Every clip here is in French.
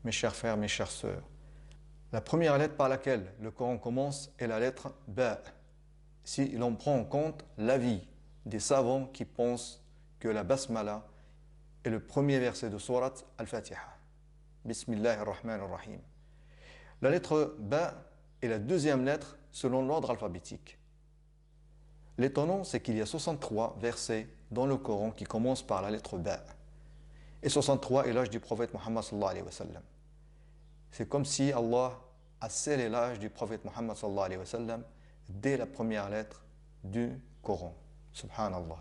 mes chers frères, mes chères sœurs. La première lettre par laquelle le Coran commence est la lettre Ba. Si l'on prend en compte l'avis des savants qui pensent que la Basmala est le premier verset de Surat Al-Fatiha. Bismillahir-Rahmanir-Rahim. La lettre Ba est la deuxième lettre selon l'ordre alphabétique. L'étonnant, c'est qu'il y a 63 versets dans le Coran qui commencent par la lettre Ba. Et 63 est l'âge du prophète Muhammad sallallahu alayhi wa sallam. C'est comme si Allah a scellé l'âge du prophète Muhammad sallallahu alayhi wa sallam dès la première lettre du Coran. Subhanallah.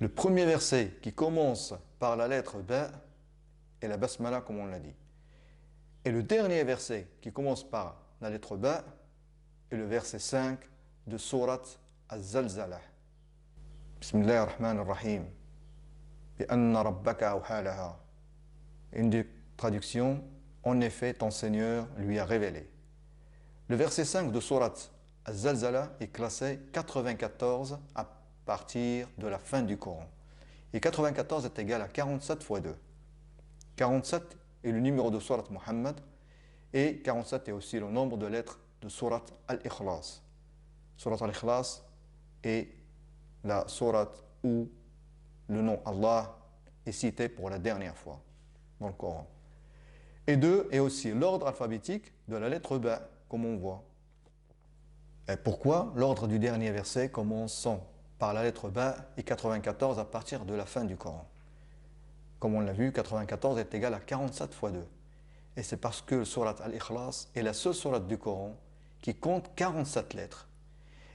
Le premier verset qui commence par la lettre Ba est la Basmala, comme on l'a dit. Et le dernier verset qui commence par la lettre Ba est le verset 5 de Surat Az-Zalzalah. Bismillahir-Rahmanir-Rahim. Bi'anna rabbaka awhalaha. Une des traductions, en effet, ton Seigneur lui a révélé. Le verset 5 de Surat Az-Zalzalah est classé 94 à partir de la fin du Coran. Et 94 est égal à 47 fois 2. 47 est le numéro de Surat Muhammad et 47 est aussi le nombre de lettres de Surat Al-Ikhlas. Surat Al-Ikhlas est la surat où le nom Allah est cité pour la dernière fois dans le Coran. Et 2 est aussi l'ordre alphabétique de la lettre Ba, comme on voit. Et pourquoi l'ordre du dernier verset commençant par la lettre Ba et 94 à partir de la fin du Coran? Comme on l'a vu, 94 est égal à 47 fois 2. Et c'est parce que le Surat Al-Ikhlas est la seule surat du Coran qui compte 47 lettres.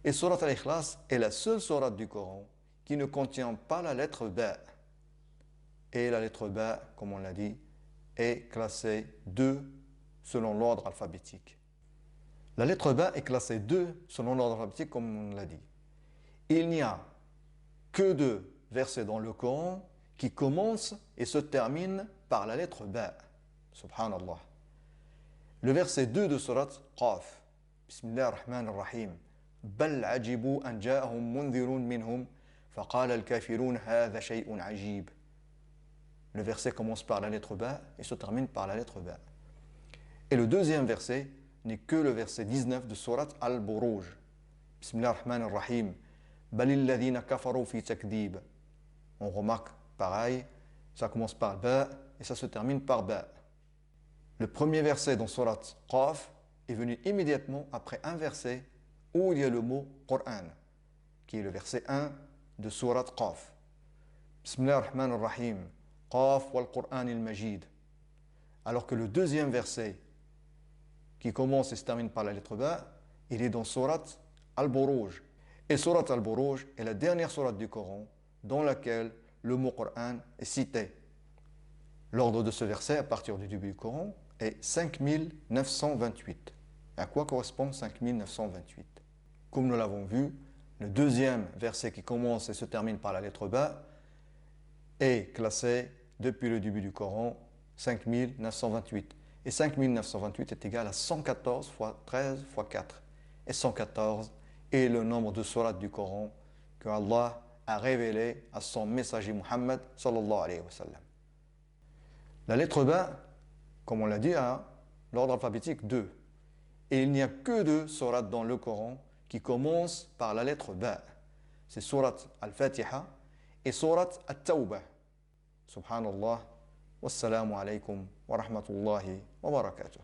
Et Surat Al-Ikhlas est la seule surat du Coran qui ne contient pas la lettre Ba. Et la lettre Ba, comme on l'a dit, est classée 2 selon l'ordre alphabétique. La lettre Ba est classée 2 selon l'ordre alphabétique, comme on l'a dit. Il n'y a que 2 versets dans le Coran qui commencent et se terminent par la lettre Ba. Subhanallah. Le verset 2 de Surat Qaf. Bismillahir-Rahmanir-Rahim. بل عجبوا أن جاءهم منذر منهم فقال الكافرون هذا شيء عجيب. Le verset commence par la lettre Ba et se termine par la lettre Ba. Et le deuxième verset n'est que le verset 19 de Surat Al-Buruj. Bismillahir-Rahmanir-Rahim. بل الذين كفروا في تكذيب. On remarque pareil, ça commence par Ba et ça se termine par Ba. Le premier verset dans Surat Qaf est venu immédiatement après un verset où il y a le mot Coran, qui est le verset 1 de Surat Qaf. Bismillahir-Rahmanir-Rahim. Qaf wal Qur'an al-Majid. Alors que le deuxième verset, qui commence et se termine par la lettre Ba, il est dans Surat Al-Buruj. Et Surat Al-Buruj est la dernière surat du Coran dans laquelle le mot Coran est cité. L'ordre de ce verset, à partir du début du Coran, est 5928. À quoi correspond 5928? Comme nous l'avons vu, le deuxième verset qui commence et se termine par la lettre Ba est classé depuis le début du Coran 5928. Et 5928 est égal à 114 fois 13 fois 4. Et 114 est le nombre de surats du Coran que Allah a révélé à son messager Muhammad sallallahu alayhi wa sallam. La lettre Ba, comme on l'a dit, a l'ordre alphabétique 2. Et il n'y a que 2 sourates dans le Coran qui commencent par la lettre Ba. C'est Surat Al-Fatiha et Surat At-Tawbah. Subhanallah. Wassalamu alaykum wa rahmatullahi wa barakatuh.